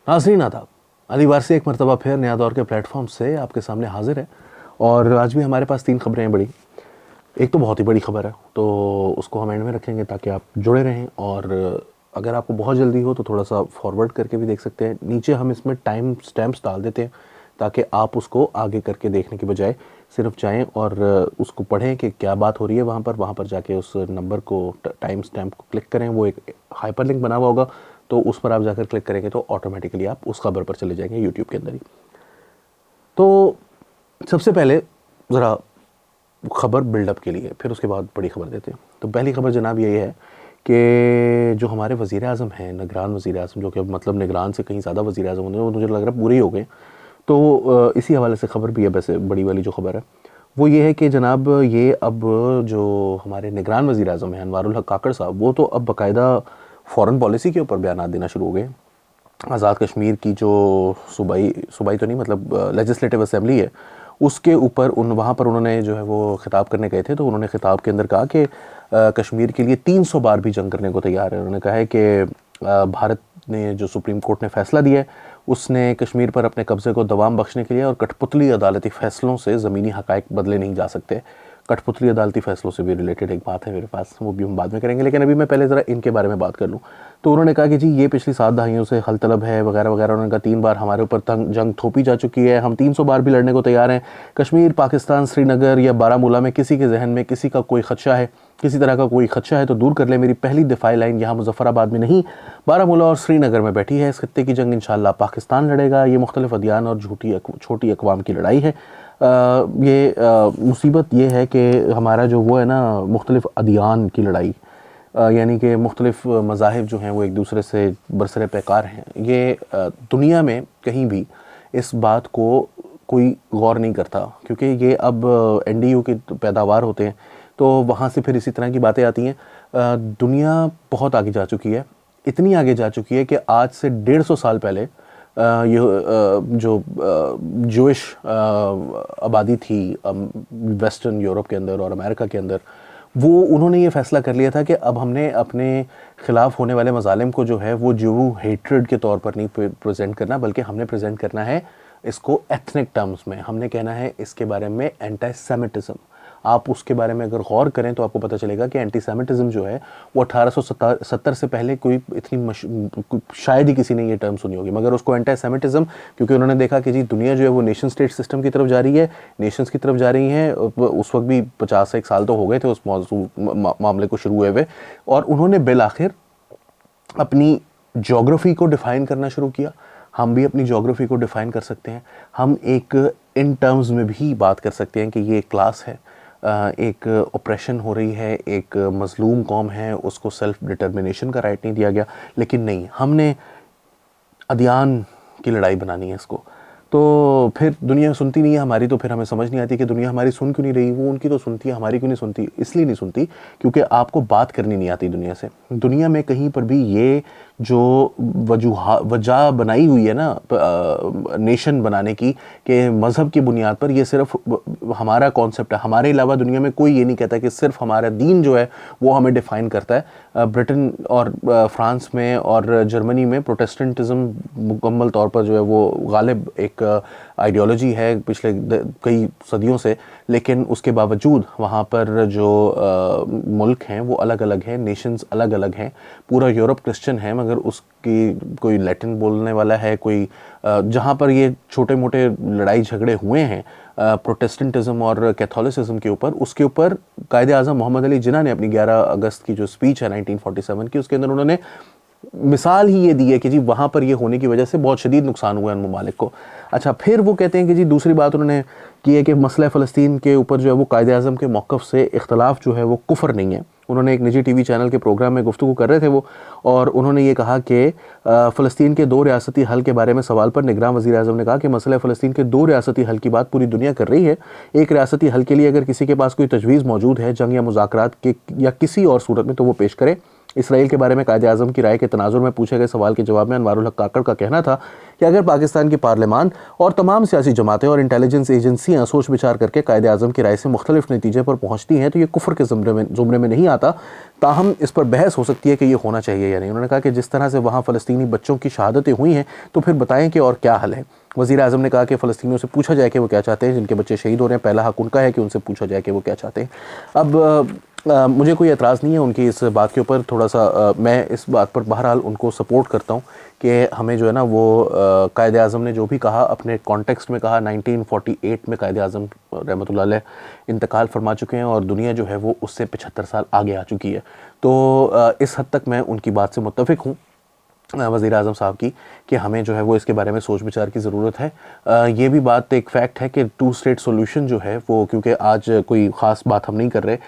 नाज़रीन आदाब, अली वारसी एक मरतबा फिर नया दौर के प्लेटफॉर्म से आपके सामने हाजिर है। और आज भी हमारे पास 3 खबरें हैं बड़ी। एक तो बहुत ही बड़ी खबर है, तो उसको हम एंड में रखेंगे ताकि आप जुड़े रहें। और अगर आपको बहुत जल्दी हो तो थोड़ा सा फॉरवर्ड करके भी देख सकते हैं। नीचे हम इसमें टाइम स्टैम्प्स डाल देते हैं ताकि आप उसको आगे करके देखने के बजाय सिर्फ जाएं और उसको पढ़ें कि क्या बात हो रही है वहाँ पर जाके उस नंबर को, टाइम स्टैम्प को क्लिक करें। वो एक हाइपर लिंक बना हुआ होगा, तो उस पर आप जाकर क्लिक करेंगे तो ऑटोमेटिकली आप उस खबर पर चले जाएंगे यूट्यूब के अंदर ही। तो सबसे पहले ज़रा खबर बिल्डअप के लिए, फिर उसके बाद बड़ी खबर देते हैं। तो पहली खबर जनाब यही है कि जो हमारे वज़ीर आज़म हैं, निगरान वज़ीर आज़म, जो कि अब मतलब निगरान से कहीं ज़्यादा वज़ीर आज़म होने, वो मुझे लग रहा है पूरे ही हो गए। तो इसी हवाले से खबर भी है। वैसे बड़ी वाली जो खबर है वो ये है कि जनाब ये अब जो हमारे निगरान वज़ीर आज़म हैं अनवारुल हक काकड़ साहब, वो तो अब बाकायदा फ़ॉरेन पॉलिसी के ऊपर बयान देना शुरू हो गए। आज़ाद कश्मीर की जो सूबाई तो नहीं, मतलब लेजिस्लेटिव असेंबली है, उसके ऊपर वहाँ पर उन्होंने जो है वो ख़िताब करने गए थे। तो उन्होंने ख़िताब के अंदर कहा कि कश्मीर के लिए 300 बार भी जंग करने को तैयार है। उन्होंने कहा है कि भारत ने जो सुप्रीम कोर्ट ने फ़ैसला दिया है, उसने कश्मीर पर अपने कब्ज़े को दवाम बख्शने के लिए, और कठपुतली अदालती फ़ैसलों से ज़मीनी हक़ाइक़ बदले नहीं जा सकते। कठपुतली अदालती फ़ैसलों से भी रिलेटेड एक बात है मेरे पास, वो भी हम बाद में करेंगे, लेकिन अभी मैं पहले ज़रा इनके बारे में बात कर लूँ। तो उन्होंने कहा कि जी ये पिछली 7 दहाइयों से हल तलब है वगैरह वगैरह। उन्होंने कहा 3 बार हमारे ऊपर जंग थोपी जा चुकी है, हम 300 बार भी लड़ने को तैयार हैं। कश्मीर, पाकिस्तान, श्रीनगर या बारामूला में किसी के जहन में किसी का कोई खदशा है, किसी तरह का कोई खदशा है तो दूर कर ले। मेरी पहली दिफाई लाइन यहाँ मुजफ्फराबाद में नहीं, बारामूला और श्रीनगर में बैठी है। इस खत्ते की जंग इंशाअल्लाह पाकिस्तान लड़ेगा। ये मुख्तलिफ अदियान और छोटी अक़वाम की लड़ाई है। ये मुसीबत ये है कि हमारा जो वो है ना, मुख्तलिफ अदियान की लड़ाई, यानी कि मुख्तलिफ मज़ाहिब जो हैं वो एक दूसरे से बरसरे पैकार हैं। ये दुनिया में कहीं भी इस बात को कोई गौर नहीं करता, क्योंकि ये अब NDU की पैदावार होते हैं, तो वहाँ से फिर इसी तरह की बातें आती हैं। दुनिया बहुत आगे जा चुकी है, इतनी आगे जा चुकी है कि आज से 150 साल पहले ये जो जोइश आबादी थी वेस्टर्न यूरोप के अंदर और अमेरिका के अंदर, वो उन्होंने ये फ़ैसला कर लिया था कि अब हमने अपने ख़िलाफ़ होने वाले मज़ालिम को जो है वो ज्यू हेट्रेड के तौर पर नहीं प्रेजेंट करना, बल्कि हमने प्रेजेंट करना है इसको एथनिक टर्म्स में। हमने कहना है इसके बारे में एंटी सेमिटिज़म। आप उसके बारे में अगर गौर करें तो आपको पता चलेगा कि एंटी सेमिटिज़म जो है वो 1870 से पहले कोई इतनी शायद ही किसी ने ये टर्म सुनी होगी, मगर उसको एंटी सेमिटिज़म, क्योंकि उन्होंने देखा कि जी दुनिया जो है वो नेशन स्टेट सिस्टम की तरफ जा रही है, नेशंस की तरफ जा रही हैं। उस वक्त भी 50 साल तो हो गए थे उस मामले को शुरू हुए हुए, और उन्होंने बिल आखिर अपनी जोग्राफ़ी को डिफ़ाइन करना शुरू किया। हम भी अपनी जोग्राफ़ी को डिफ़ाइन कर सकते हैं। हम एक इन टर्म्स में भी बात कर सकते हैं कि ये एक क्लास है, एक ऑपरेशन हो रही है, एक मज़लूम कौम है, उसको सेल्फ डिटर्मिनेशन का राइट नहीं दिया गया। लेकिन नहीं, हमने अदियान की लड़ाई बनानी है इसको। तो फिर दुनिया सुनती नहीं है हमारी, तो फिर हमें समझ नहीं आती कि दुनिया हमारी सुन क्यों नहीं रही। वो उनकी तो सुनती है, हमारी क्यों नहीं सुनती? इसलिए नहीं सुनती क्योंकि आपको बात करनी नहीं आती दुनिया से। दुनिया में कहीं पर भी ये जो वजह बनाई हुई है ना नेशन बनाने की, कि मज़हब की बुनियाद पर, ये सिर्फ हमारा कॉन्सेप्ट है। हमारे अलावा दुनिया में कोई ये नहीं कहता कि सिर्फ हमारा दीन जो है वो हमें डिफ़ाइन करता है। ब्रिटेन और फ्रांस में और जर्मनी में प्रोटेस्टेंटिज़म मुकम्मल तौर पर जो है वो गालिब एक आइडियोलॉजी है पिछले कई सदियों से, लेकिन उसके बावजूद वहाँ पर जो मुल्क हैं वो अलग अलग हैं, नेशंस अलग अलग हैं। पूरा यूरोप क्रिश्चियन है, मगर उसकी कोई लैटिन बोलने वाला है, कोई जहाँ पर ये छोटे मोटे लड़ाई झगड़े हुए हैं प्रोटेस्टेंटिज़म और कैथोलिसिज्म के ऊपर, उसके ऊपर कायदे आज़म मोहम्मद अली जिन्ना ने अपनी 11 अगस्त की जो स्पीच है 1947 की, उसके अंदर उन्होंने मिसाल ही ये दी है कि जी वहाँ पर ये होने की वजह से बहुत शदीद नुकसान हुआ है उन ममालिक को। अच्छा, फिर वो कहते हैं कि जी दूसरी बात उन्होंने की है कि मसला फ़लस्तीन के ऊपर जो है वो कायदे आज़म के मौक़िफ़ से इख्तलाफ जो है वो कुफ्र नहीं है। उन्होंने एक निजी TV चैनल के प्रोग्राम में गुफ्तगू कर रहे थे वो, और उन्होंने ये कहा कि फ़लस्तीन के 2 रियासती हल के बारे में सवाल पर निगरान वज़ीर आज़म ने कहा कि मसला फ़लस्तीन के 2 रियासती हल की बात पूरी दुनिया कर रही है। एक रियासती हल के लिए अगर किसी के पास कोई तजवीज़ मौजूद है जंग या मुज़ाकरात के या किसी और सूरत में, तो वो पेश करे। इसराइल के बारे में कायदे आज़म की राय के तनाजुर में पूछे गए सवाल के जवाब में अनवारुल हक काकड़ का कहना था कि अगर पाकिस्तान की पार्लियामान और तमाम सियासी जमातें और इंटेलिजेंस एजेंसियाँ सोच विचार करके कायदे आज़म की राय से मुख्तलिफ नतीजे पर पहुँचती हैं तो ये कुफ्र के ज़ुमरे में नहीं आता। ताहम इस पर बहस हो सकती है कि ये होना चाहिए या नहीं। उन्होंने कहा कि जिस तरह से वहाँ फ़लस्तीनी बच्चों की शहादतें हुई हैं तो फिर बताएं कि और क्या हल है। वज़ीर आज़म ने कहा कि फ़लस्तीनियों से पूछा जाए कि वो क्या चाहते हैं, जिनके बच्चे शहीद हो रहे हैं पहला हक उनका है कि उनसे पूछा जाए कि वो क्या चाहते हैं। अब मुझे कोई एतराज़ नहीं है उनकी इस बात के ऊपर, थोड़ा सा मैं इस बात पर बहरहाल उनको सपोर्ट करता हूँ कि हमें जो है ना वो कायदे आज़म ने जो भी कहा अपने कॉन्टेक्स्ट में कहा। 1948 में कायदे आज़म रहमतुल्लाह अलैह इंतकाल फरमा चुके हैं और दुनिया जो है वो उससे 75 साल आगे आ चुकी है। तो इस हद तक मैं उनकी बात से मुत्तफ़िक हूँ वज़ीर आज़म साहब की कि हमें जो है वो इसके बारे में सोच विचार की ज़रूरत है। ये भी बात एक फ़ैक्ट है कि 2 स्टेट सॉल्यूशन जो है वो, क्योंकि आज कोई ख़ास बात हम नहीं कर रहे,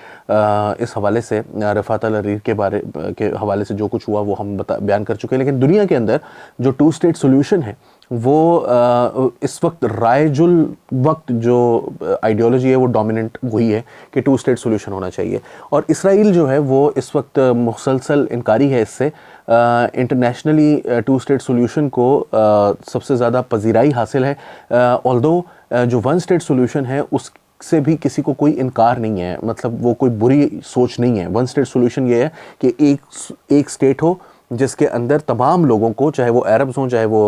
इस हवाले से रफ़ात अल-हरीर के बारे के हवाले से जो कुछ हुआ वो हम बयान कर चुके हैं। लेकिन दुनिया के अंदर जो 2 स्टेट सॉल्यूशन है वो इस वक्त रायजुल वक्त जो आइडियोलॉजी है वो डोमिनेंट हुई है कि 2 स्टेट सॉल्यूशन होना चाहिए। और इसराइल जो है वो इस वक्त मुसलसल इनकारी है इससे। इंटरनेशनली 2 स्टेट सॉल्यूशन को सबसे ज़्यादा पजीराई हासिल है। ऑल्दो जो 1 स्टेट सॉल्यूशन है उससे भी किसी को कोई इनकार नहीं है, मतलब वो कोई बुरी सोच नहीं है। 1 स्टेट सॉल्यूशन ये है कि एक स्टेट हो जिसके अंदर तमाम लोगों को, चाहे वो अरब्स हों चाहे वो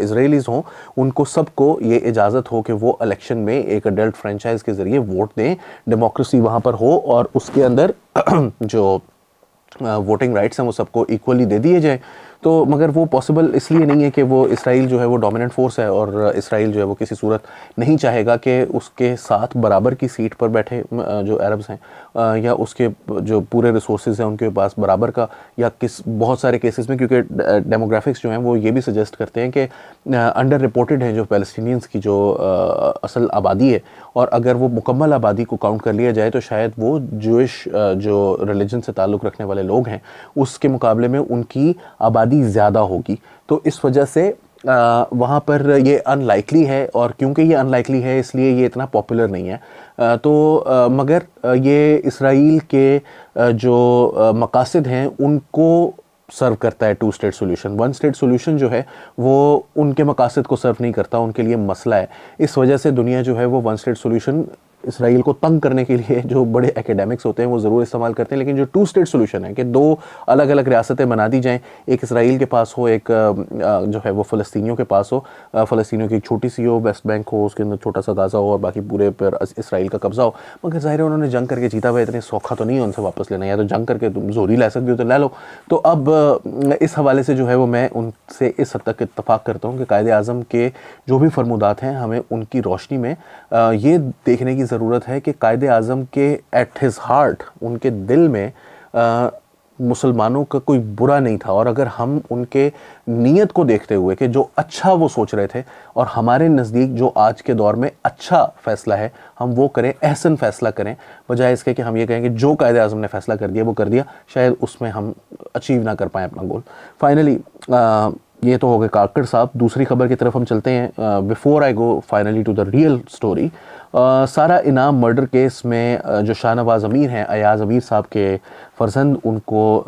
इजरायलीज़ हों, उनको सबको ये इजाज़त हो कि वो इलेक्शन में एक अडल्ट फ्रेंचाइज के ज़रिए वोट दें, डेमोक्रेसी वहाँ पर हो और उसके अंदर जो वोटिंग राइट्स हैं वो सबको इक्वली दे दिए जाएं। तो मगर वो पॉसिबल इसलिए नहीं है कि वो इसराइल जो है वो डोमिनेंट फोर्स है और इसराइल जो है वो किसी सूरत नहीं चाहेगा कि उसके साथ बराबर की सीट पर बैठे जो अरब्स हैं या उसके जो पूरे रिसोर्सेज हैं उनके पास बराबर का, या बहुत सारे केसेस में, क्योंकि डेमोग्राफिक्स जो हैं वो ये भी सजेस्ट करते हैं कि अंडर रिपोर्टेड हैं जो पैलेस्टीनियंस की जो असल आबादी है, और अगर वो मुकम्मल आबादी को काउंट कर लिया जाए तो शायद वो जूइश जो रिलीजन से ताल्लुक़ रखने वाले लोग हैं उसके मुकाबले में उनकी आबादी ज़्यादा होगी। तो इस वजह से वहाँ पर ये अनलाइकली है, और क्योंकि ये अनलाइकली है इसलिए ये इतना पॉपुलर नहीं है। मगर ये इसराइल के जो मकासद हैं उनको सर्व करता है 2 स्टेट सॉल्यूशन। 1 स्टेट सॉल्यूशन जो है वो उनके मकासद को सर्व नहीं करता, उनके लिए मसला है। इस वजह से दुनिया जो है वो 1 स्टेट सॉल्यूशन इसराइल को तंग करने के लिए जो बड़े एकेडमिक्स होते हैं वो ज़रूर इस्तेमाल करते हैं। लेकिन जो 2 स्टेट सॉल्यूशन है कि 2 अलग अलग रियासतें बना दी जाएं, एक इसराइल के पास हो, एक जो है वो फ़लस्तीनियों के पास हो, फ़लस्तीनियों की एक छोटी सी हो, वेस्ट बैंक हो, उसके अंदर छोटा सा गाज़ा हो और बाकी पूरे पर इसराइल का कब्ज़ा हो। मगर ज़ाहिर है उन्होंने जंग करके जीता हुआ, इतने सौखा तो नहीं है उनसे वापस लेना, या तो जंग करके तुम जोरी ला सकते हो तो ले लो। तो अब इस हवाले से जो है वो मैं उनसे इस हद तक इत्तफ़ाक़ करता हूँ कि कायदे आज़म के जो भी फरमुदात हैं हमें उनकी रोशनी में ये देखने की ज़रूरत है कि कायदे आज़म के एट हिज़ हार्ट, उनके दिल में मुसलमानों का कोई बुरा नहीं था। और अगर हम उनके नीयत को देखते हुए कि जो अच्छा वो सोच रहे थे और हमारे नज़दीक जो आज के दौर में अच्छा फ़ैसला है हम वो करें, एहसन फ़ैसला करें, बजाय इसके कि हम ये कहें कि जो कायदे आज़म ने फ़ैसला कर दिया वो कर दिया, शायद उसमें हम अचीव ना कर पाएँ अपना गोल। फाइनली ये तो हो गए काकड़ साहब। दूसरी खबर की तरफ हम चलते हैं। Before I go finally to the real story, Sara Inam murder case में जो शाहनवाज़ अमीर हैं, अयाज़ अमीर साहब के फर्जंद, उनको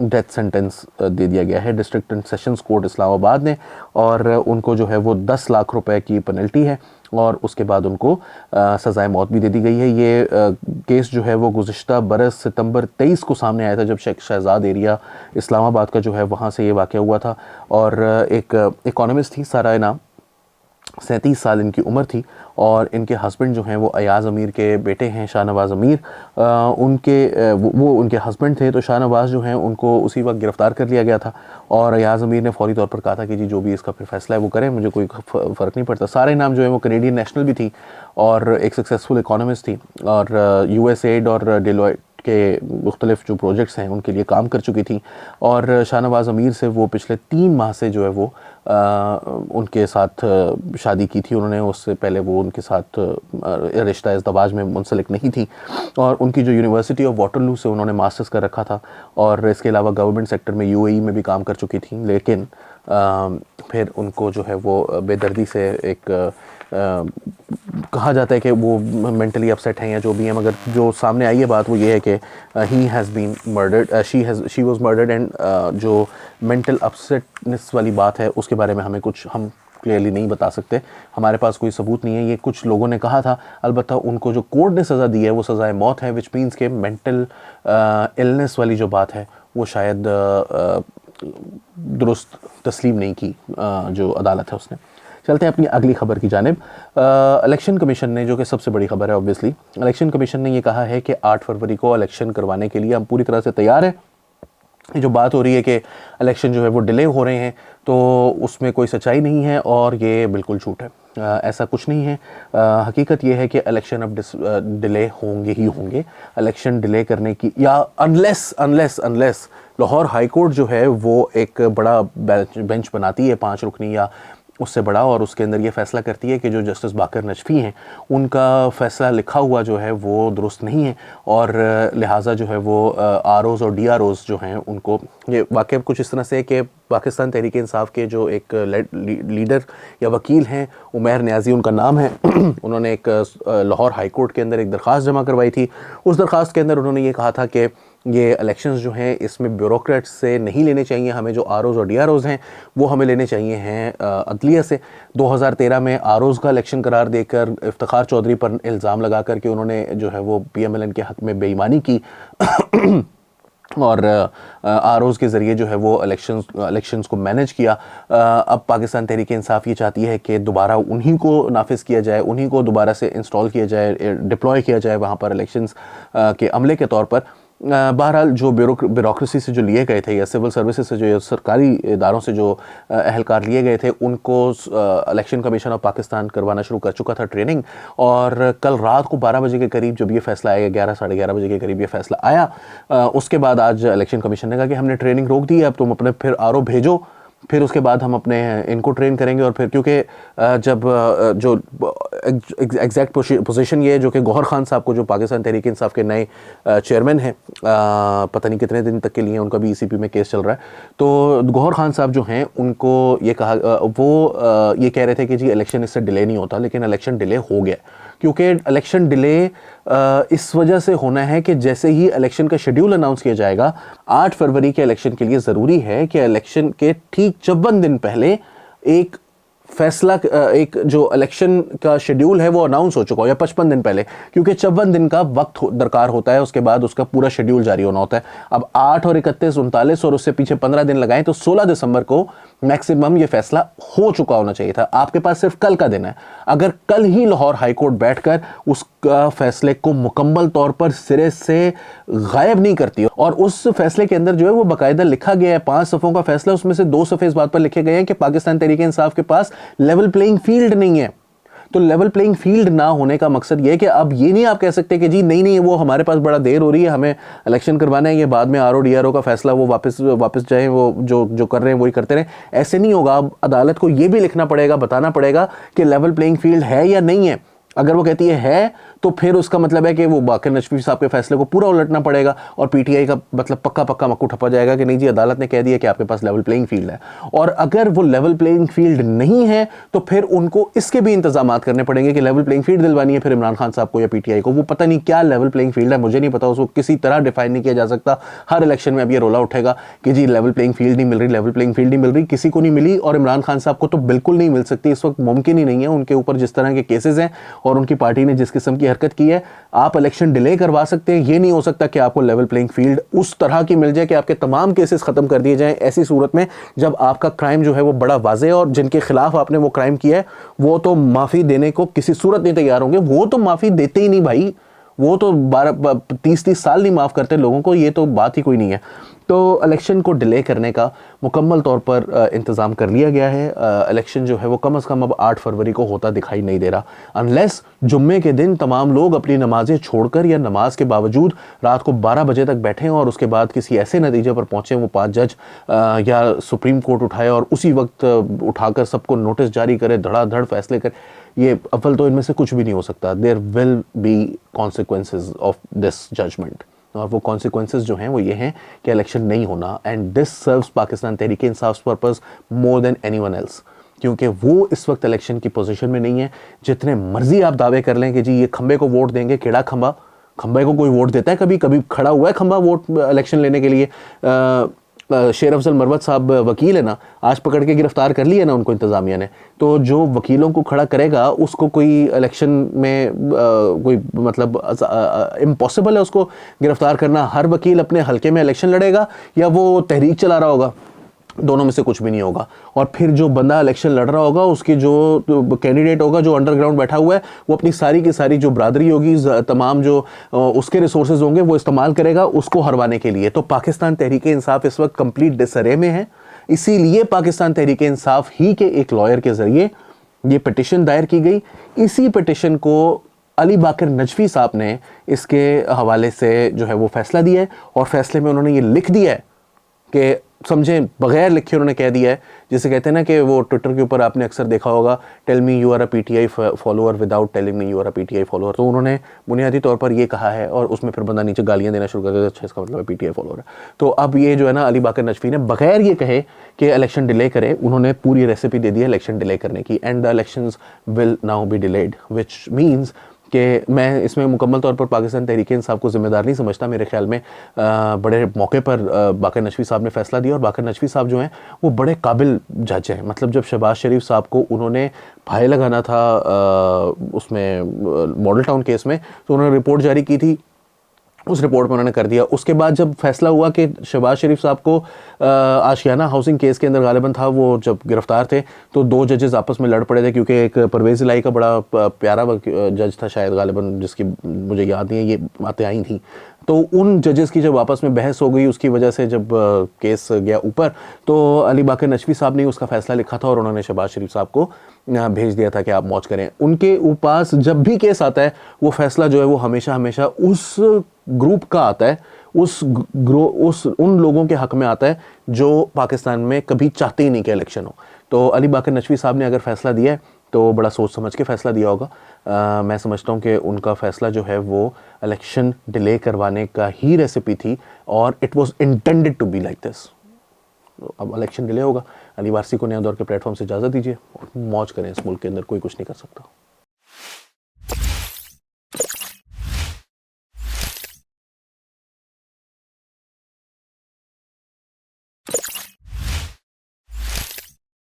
डेथ सेंटेंस दे दिया गया है district and sessions court Islamabad ने, और उनको जो है वो 10 लाख रुपए की पेनल्टी है और उसके बाद उनको सज़ाए मौत भी दे दी गई है। ये केस जो है वो गुज़िश्ता बरस सितंबर 23 को सामने आया था जब शेख शहजाद एरिया इस्लामाबाद का जो है वहाँ से ये वाक़या हुआ था। और एक इकोनॉमिस्ट थी सारा इनाम, 37 साल इनकी उम्र थी, और इनके हस्बैंड जो हैं वो अयाज़ अमीर के बेटे हैं शाहनवाज़ अमीर। वो उनके हस्बैंड थे। तो शाहनवाज़ जो हैं उनको उसी वक्त गिरफ़्तार कर लिया गया था और अयाज़ अमीर ने फ़ौरी तौर पर कहा था कि जी जो भी इसका फिर फ़ैसला है वो करें, मुझे कोई फ़र्क नहीं पड़ता। सारे नाम जो है वो कनेडियन नेशनल भी थी और एक सक्सेसफुल इकोनॉमिस्ट थी और USAID और डेलॉयट के मुख्तलिफ जो प्रोजेक्ट्स हैं उनके लिए काम कर चुकी थी। और शाहनवाज़ अमीर से वो पिछले 3 माह से जो है वो उनके साथ शादी की थी उन्होंने, उससे पहले वो उनके साथ रिश्ता इज़्दवाज में मुंसलिक नहीं थी। और उनकी जो यूनिवर्सिटी ऑफ वाटरलू से उन्होंने मास्टर्स कर रखा था और इसके अलावा गवर्नमेंट सेक्टर में UAE में भी काम कर चुकी थी। लेकिन फिर उनको जो है वो बेदर्दी से एक कहा जाता है कि वो मेंटली अपसेट हैं या जो भी हैं, मगर जो सामने आई है बात वो ये है कि he has been murdered, she was murdered, and जो मेंटल अपसेटनेस वाली बात है उसके बारे में हमें कुछ हम क्लियरली नहीं बता सकते, हमारे पास कोई सबूत नहीं है। ये कुछ लोगों ने कहा था, अलबत्ता उनको जो कोर्ट ने सज़ा दी है वो सज़ाए मौत है, विच मीन्स के मेंटल इलनेस वाली जो बात है वो शायद दुरुस्त तस्लीम नहीं की जो अदालत है उसने। चलते हैं अपनी अगली खबर की जानिब। इलेक्शन कमीशन ने, जो कि सबसे बड़ी खबर है ऑब्वियसली, इलेक्शन कमीशन ने ये कहा है कि 8 फरवरी को इलेक्शन करवाने के लिए हम पूरी तरह से तैयार हैं। ये जो बात हो रही है कि इलेक्शन जो है वो डिले हो रहे हैं, तो उसमें कोई सच्चाई नहीं है और ये बिल्कुल झूठ है। ऐसा कुछ नहीं है। हकीकत ये है कि इलेक्शन अब डिले होंगे ही होंगे। इलेक्शन डिले करने की, या अनलेस लाहौर हाई कोर्ट जो है वो एक बड़ा बेंच बनाती है 5 रुकनी या उससे बड़ा, और उसके अंदर ये फैसला करती है कि जो जस्टिस बाकर नजफी हैं उनका फ़ैसला लिखा हुआ जो है वो दुरुस्त नहीं है, और लिहाजा जो है वो आरओज़ और डीआरओज़ जो हैं उनको, ये वाकई कुछ इस तरह से कि पाकिस्तान तहरीक इंसाफ के जो एक लीडर या वकील हैं, उमैर न्याजी उनका नाम है, उन्होंने एक लाहौर हाई कोर्ट के अंदर एक दरख्वास्त जमा करवाई थी। उस दरख्वास्त के अंदर उन्होंने ये कहा था कि ये इलेक्शंस जो हैं इसमें ब्यूरोक्रेट्स से नहीं लेने चाहिए, हमें जो आरओज़ और डीआरओज़ हैं वो हमें लेने चाहिए हैं अदलिया से। 2013 में आरओज़ का इलेक्शन करार देकर इफ्तिखार चौधरी पर इल्ज़ाम लगा कर के उन्होंने जो है वो पीएमएलएन के हक़ में बेईमानी की और आरओज़ के ज़रिए जो है वो इलेक्शंस को मैनेज किया। अब पाकिस्तान तहरीक इंसाफ ये चाहती है कि दोबारा उन्हीं को नाफिज किया जाए, उन्हीं को दोबारा से इंस्टॉल किया जाए, डिप्लॉय किया जाए वहाँ पर इलेक्शंस के अमले के तौर पर। बहरहाल जो ब्यूरोक्रेसी से जो लिए गए थे या सिविल सर्विसेज से जो सरकारी इदारों से जो अहलकार लिए गए थे उनको इलेक्शन कमीशन ऑफ पाकिस्तान करवाना शुरू कर चुका था ट्रेनिंग, और कल रात को 12 बजे के करीब जब ये फैसला आया, 11 साढ़े 11 बजे के करीब ये फैसला आया, उसके बाद आज इलेक्शन कमीशन ने कहा कि हमने ट्रेनिंग रोक दी है, अब तुम अपने फिर आरओ भेजो, फिर उसके बाद हम अपने इनको ट्रेन करेंगे। और फिर क्योंकि जब जो एग्जैक्ट पोजीशन ये है जो कि गौहर खान साहब को, जो पाकिस्तान तहरीक इंसाफ के नए चेयरमैन हैं, पता नहीं कितने दिन तक के लिए उनका भी ईसीपी में केस चल रहा है, तो गौहर खान साहब जो हैं उनको ये कहा, वो ये कह रहे थे कि जी इलेक्शन इससे डिले नहीं होता, लेकिन इलेक्शन डिले हो गया। क्योंकि इलेक्शन डिले इस वजह से होना है कि जैसे ही इलेक्शन का शेड्यूल अनाउंस किया जाएगा 8 फरवरी के इलेक्शन के लिए ज़रूरी है कि इलेक्शन के ठीक 54 दिन पहले एक फैसला, एक जो इलेक्शन का शेड्यूल है वो अनाउंस हो चुका हो, या 55 दिन पहले, क्योंकि 54 दिन का वक्त दरकार होता है, उसके बाद उसका पूरा शेड्यूल जारी होना होता है। अब 8 और 31 39 और उससे पीछे 15 दिन लगाएं तो 16 दिसंबर को मैक्सिमम ये फैसला हो चुका होना चाहिए था। आपके पास सिर्फ कल का दिन है। अगर कल ही लाहौर हाई कोर्ट बैठकर उसका फैसले को मुकम्मल तौर पर सिरे से गायब नहीं करती, और उस फैसले के अंदर जो है वो बाकायदा लिखा गया है, 5 सफ़ों का फैसला, उसमें से 2 सफ़े इस बात पर लिखे गए हैं कि पाकिस्तान तहरीक इंसाफ के पास लेवल प्लेइंग फील्ड नहीं है। तो लेवल प्लेइंग फील्ड ना होने का मकसद ये है कि अब ये नहीं आप कह सकते कि जी नहीं वो हमारे पास बड़ा देर हो रही है, हमें इलेक्शन करवाना है, ये बाद में आरओ डीआरओ का फैसला वो वापस जाए, वो जो कर रहे हैं वही करते रहें। ऐसे नहीं होगा। अब अदालत को ये भी लिखना पड़ेगा, बताना पड़ेगा कि लेवल प्लेइंग फील्ड है या नहीं है। अगर वो कहती है तो फिर उसका मतलब है कि वो बाकर नजफी साहब के फैसले को पूरा उलटना पड़ेगा, और पीटीआई का मतलब पक्का मक्कू ठप्पा जाएगा कि नहीं जी अदालत ने कह दिया कि आपके पास लेवल प्लेइंग फील्ड है। और अगर वो लेवल प्लेइंग फील्ड नहीं है तो फिर उनको इसके भी इंतजाम करने पड़ेंगे कि लेवल प्लेइंग फील्ड दिलवानी है फिर इमरान खान साहब को या पीटीआई को। वो पता नहीं क्या लेवल प्लेइंग फील्ड है, मुझे नहीं पता, उसको किसी तरह डिफाइन नहीं किया जा सकता। हर इलेक्शन में अब ये रोला उठेगा कि जी लेवल प्लेइंग फील्ड नहीं मिल रही, लेवल प्लेइंग फील्ड नहीं मिल रही, किसी को नहीं मिली, और इमरान खान साहब को तो बिल्कुल नहीं मिल सकती, इस वक्त मुमकिन ही नहीं है। उनके ऊपर जिस तरह के केसेस हैं और उनकी पार्टी ने जिस किस्म की हरकत की है, आप इलेक्शन डिले करवा सकते हैं, ये नहीं हो सकता कि आपको लेवल प्लेइंग फील्ड उस तरह की मिल जाए कि आपके तमाम केसेस खत्म कर दिए जाएं। ऐसी सूरत में जब आपका क्राइम जो है वो बड़ा वाज़ेह, और जिनके खिलाफ आपने वो क्राइम किया है वो तो माफ़ी देने को किसी सूरत नहीं तैयार होंगे, वो तो माफ़ी देते ही नहीं भाई, वो तो 30 साल नहीं माफ़ करते लोगों को, ये तो बात ही कोई नहीं है। तो इलेक्शन को डिले करने का मुकम्मल तौर पर इंतज़ाम कर लिया गया है। इलेक्शन जो है वो कम से कम अब 8 फरवरी को होता दिखाई नहीं दे रहा, अनलेस जुम्मे के दिन तमाम लोग अपनी नमाज़ें छोड़कर या नमाज के बावजूद रात को 12 बजे तक बैठें और उसके बाद किसी ऐसे नतीजे पर पहुँचें, वो 5 जज या सुप्रीम कोर्ट उठाए और उसी वक्त उठाकर सबको नोटिस जारी करे, धड़ाधड़ फैसले करे। ये अव्वल तो इनमें से कुछ भी नहीं हो सकता। There will be consequences of this judgment, और वो कॉन्सिक्वेंसेज जो हैं वो ये हैं कि इलेक्शन नहीं होना, and this serves Pakistan Tehreek Insaf purpose more than anyone else. क्योंकि वो इस वक्त इलेक्शन की पोजीशन में नहीं है। जितने मर्जी आप दावे कर लें कि जी ये खंबे को वोट देंगे, केड़ा खंबा, खंबे को कोई वोट देता है? कभी कभी खड़ा हुआ है खंबा वोट इलेक्शन लेने के लिए? शेर अफजल मरवत साहब वकील है ना, आज पकड़ के गिरफ्तार कर लिया ना उनको इंतज़ामिया ने। तो जो वकीलों को खड़ा करेगा उसको कोई इलेक्शन में कोई मतलब इम्पॉसिबल है उसको गिरफ्तार करना। हर वकील अपने हलके में इलेक्शन लड़ेगा या वो तहरीक चला रहा होगा, दोनों में से कुछ भी नहीं होगा। और फिर जो बंदा इलेक्शन लड़ रहा होगा, उसकी जो कैंडिडेट होगा जो अंडरग्राउंड बैठा हुआ है, वो अपनी सारी की सारी जो बरादरी होगी, तमाम जो उसके रिसोर्सेज होंगे वो इस्तेमाल करेगा उसको हरवाने के लिए। तो पाकिस्तान तहरीक इंसाफ इस वक्त कंप्लीट डिसअरे में है। इसीलिए पाकिस्तान तहरीक इंसाफ ही के एक लॉयर के जरिए ये पिटिशन दायर की गई। इसी पिटिशन को अली बाकर नजफी साहब ने इसके हवाले से जो है वो फैसला दिया है, और फैसले में उन्होंने ये लिख दिया है कि समझे बगैर लिखे उन्होंने कह दिया है, जिसे कहते हैं ना कि वो ट्विटर के ऊपर आपने अक्सर देखा होगा, tell me you are a PTI follower without telling me you are a PTI follower. तो उन्होंने बुनियादी तौर पर ये कहा है, और उसमें फिर बंदा नीचे गालियां देना शुरू कर दिया, अच्छा इसका मतलब है पीटीआई फॉलोअर है। तो अब ये जो है ना अली बाकर नजफी ने बगैर ये कहे कि इलेक्शन डिले करे, उन्होंने पूरी रेसिपी दे दी है इलेक्शन डिले करने की। And the elections will now be delayed, which means कि मैं इसमें मुकम्मल तौर पर पाकिस्तान तहरीक इंसाफ को जिम्मेदार नहीं समझता। मेरे ख्याल में बड़े मौके पर बाकर नजफी साहब ने फैसला दिया, और बाकर नजफी साहब जो हैं वो बड़े काबिल जज हैं। मतलब जब शहबाज शरीफ साहब को उन्होंने फाहे लगाना था उसमें मॉडल टाउन केस में, तो उन्होंने रिपोर्ट जारी की थी, उस रिपोर्ट में उन्होंने कर दिया। उसके बाद जब फैसला हुआ कि शहबाज शरीफ साहब को आशियाना हाउसिंग केस के अंदर गालिबन था, वो जब गिरफ्तार थे, तो दो जजेस आपस में लड़ पड़े थे, क्योंकि एक परवेज़ इलाही का बड़ा प्यारा जज था शायद गालिबन, जिसकी मुझे याद नहीं है, ये बातें आई थी। तो उन जजेस की जब आपस में बहस हो गई, उसकी वजह से जब केस गया ऊपर, तो अली बाकर नजफी साहब ने उसका फैसला लिखा था, और उन्होंने शहबाज शरीफ साहब को भेज दिया था कि आप मौज करें। उनके पास जब भी केस आता है, वो फैसला जो है वो हमेशा हमेशा उस ग्रुप का आता है, उन लोगों के हक में आता है जो पाकिस्तान में कभी चाहते ही नहीं कि इलेक्शन हो। तो अली बाकर नजफी साहब ने अगर फैसला दिया है तो बड़ा सोच समझ के फैसला दिया होगा। मैं समझता हूँ कि उनका फैसला जो है वो इलेक्शन डिले करवाने का ही रेसिपी थी, और it was intended to be like this. अब इलेक्शन डिले होगा। अली वारसी को नया दौर के प्लेटफॉर्म से इजाज़त दीजिए और मौज करें। इस मुल्क के अंदर कोई कुछ नहीं कर सकता।